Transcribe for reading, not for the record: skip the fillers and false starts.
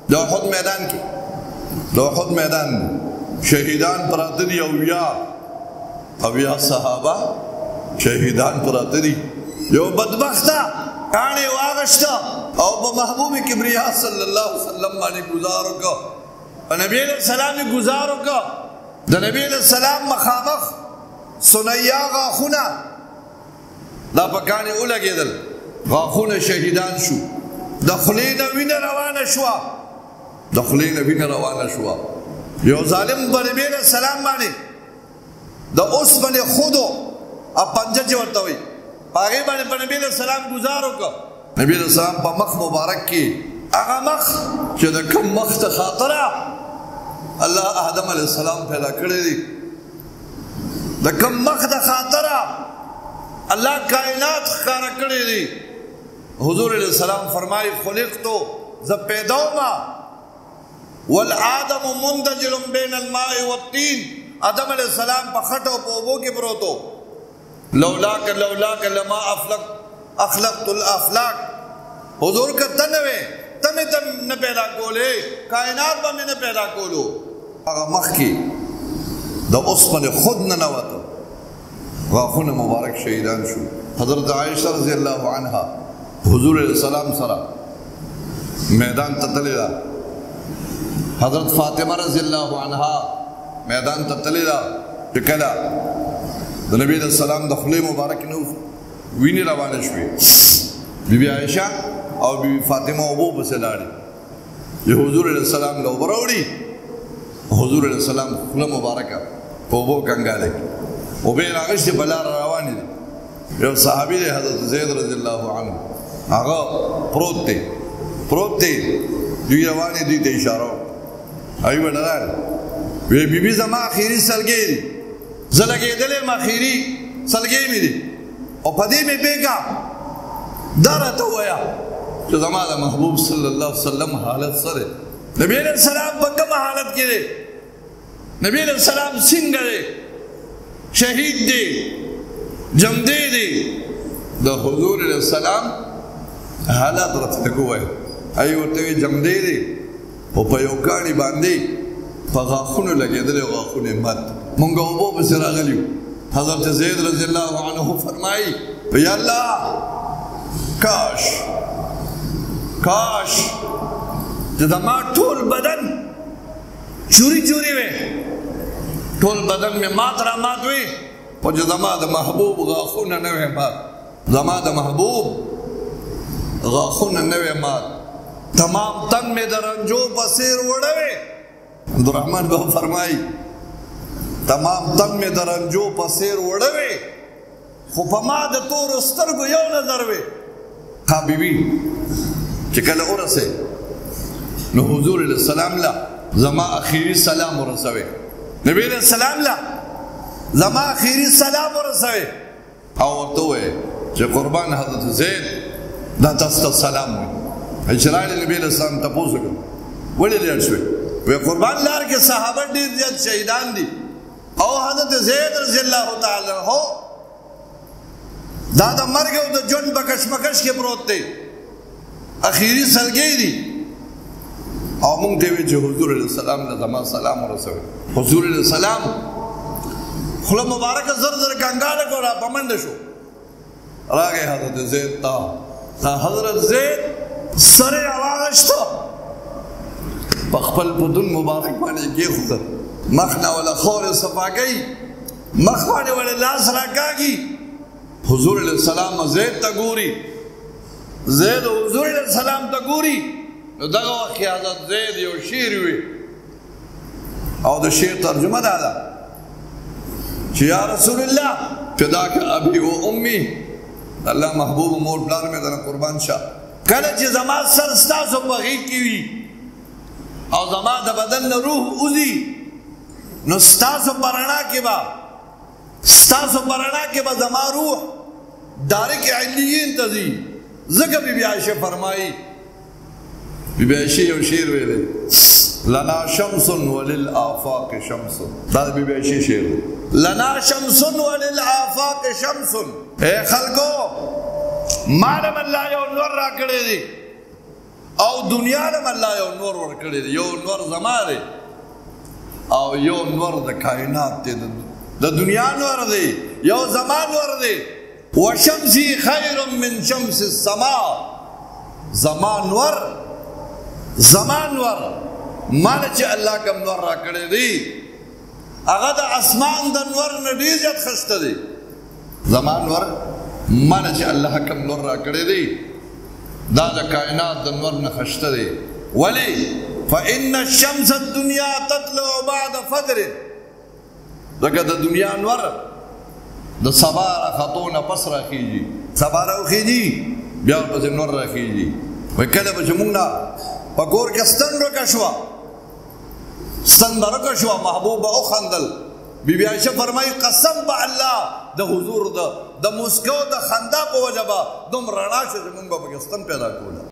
د احد میدان کې د احد میدان شهیدان پراته دي اویا صحابه شهیدان پراته دي یو بدبخته کاڼې واغشته او په محبوب کبریا صلی الله علیه وسلم باندې گزار وکړه په نبی علیہ السلام یې گزار وکړه د نبی علیہ السلام مخامخ سنیا غاښونه دا په کاڼې ولګېدل غاښونه شهیدان شو د خولې نه وینه روانه شوه د خولې نه وینه روانه شوه یو ظالم په نبی علیہ السلام باندې د اوسپنې خودو پنجه چې ورته وایي په هغې باندې په نبي علیہ السلام گزار وکړه نبي علیہ السلام په مخ مبارک کې هغه مخ چې د کوم مخ ته خاطره الله آدم علیہ السلام پیدا کړی دی د کوم مخ ته خاطره الله کائنات ښکاره کړی دی حضور علیہ السلام فرمایي خلقتو زه پیدا ومه والآدم مندجل بین الماء والطین آدم علیہ السلام په خټو په اوبو کې پروتو لولاک لما اخلقت الافلاک حضور کا تنوے تمہیں تم نہ پیدا کولے کائنات با میں نہ پیدا کولو اگا مخ کی دا اسپن خود نہ نواتو غاخون مبارک شہیدان شو حضرت عائشہ رضی اللہ عنہ حضور علیہ السلام سرا میدان تتلیلا حضرت فاطمہ رضی اللہ عنہ میدان تتلیلا چکلا د نبی علیہ السلام د خولې مبارک نه وینې روانه شوې بی بی عایشه او بی بی فاطمه اوبو پسې لاړې د حضور علیہ السلام له اوبه راوړي حضور علیہ السلام خوله مبارکه په اوبو کنګاله کې اوبه یې راغشتې په لاره روانې دي یو صحابي دی حضرت زید رضی الله عنه هغه پروت دی دوی روانې دوی ته اشاره وکړه هغوی به ډرل وی بی بی زما اخري سلګۍ دي زه لګېدلی یم اخري سلګۍ مې دي او په دې مې بېګا دا راته ووایه چې زما د محبوب صلی الله علیه وسلم حالت څه دی نبي علیہ السلام په کومه حالت کې دی نبي علیہ السلام څنګه دی شهید دی جمدی دی د حضور علیہ السلام حالت راته لږ ووایه هغې ورته وایي جمدی دی خو په یو کاڼي باندې په غاښونو لګېدلی او غاښونه یې مات مونږ اوبو پسې راغلي وو حضرت زید رضی الله عنه فرمایي یا الله کاش چې زما ټول بدن چوری وی ټول بدن مې مات را مات وی او چې زما د محبوب غاښونه نه وی مات زما د محبوب غاښونه نه وی مات تمام تن مې د رنجو په څېر وړوي عبدالرحمن بابا فرمائی تمام تن میں درنجو پسیر وڑوے خو پا ما دا تور سترگو یو نظر وے خواہ بی بی چکل ارسے نو حضور علیہ السلام لا زما اخیری سلام ورسوے نبی علیہ السلام لا زما اخیری سلام ورسوے او ورطوے چه قربان حضرت زید دا تستا سلام وے اچرائل نبی علیہ السلام تپوسو کر ولی لیر شوے وی قربان لار کے صحابہ ډیر زیات شہیدان دی او حضرت زید رضی اللہ تعالی عنہ دا د مرګ او د ژوند په کشمکش کې پروت دی اخیری سلګۍ دي او موږ ته وی چې حضور علیہ السلام له زما سلام ورسوي حضور علیہ السلام خوله مبارکه زر کنګاله کو را پمنډ شو راغی حضرت زید تا حضرت زید سره راواغشتو پخپل بدن مبارک باندې کېښوده مخ نه ولا خور صفا کوي مخ باندې ولا لاس راکاږي حضور علیہ السلام زید ته ګوري زید حضور علیہ السلام ته ګوري نو دغه وخت کې حضرت زید یو شعر وی او د شعر ترجمه دا ده چې یا رسول الله فداک ابي و امي الله محبوب مور پلار مې درنه قربان شه کله چې زما سر ستاسو په غېږ کې وي او زما د بدن نه روح اوزي نو ستاسو په رڼا کې به زما روح دارک علیین ته ځي ځکه بی بی عایشه فرمایي بی بی عایشه یو شعر ویلی لنا شمس وللآفاق شمس دا بی بی عایشه شعر دی لنا شمس وللآفاق شمس اے خلقو مالم اللہ یو نور را کړی دی او دنیا لم الله یو نور ورکړی دی یو نور زما دی او یو نور د کائنات دی د دنیا نور دی یو زما نور دی وشمسی خیر من شمس السماء زما نور ماله چې الله کوم نور را کړی دی هغه د اسمان د نور نه ډېر زیات ښایسته دی زما نور ماله چې الله کوم نور را کړی دی دا د کائنات د نور نه ښایسته دی ولې فإن الشمس الدنيا تطلع بعد فجر ځکه د دنیا نور د سبا راختو نه پس راخیږي سبا راوخیږي بیا ورپسې نور راخیږي وایي کله به چې موږ نه په کور کې ستن ورکه شوه ستن به ورکه شوه محبوب به وخندل بیبي عایشه فرمایي قسم به الله د حضور د مسکو د خندا په وجه به دومره رڼا شوه چې موږ به پکې ستن پیدا کوله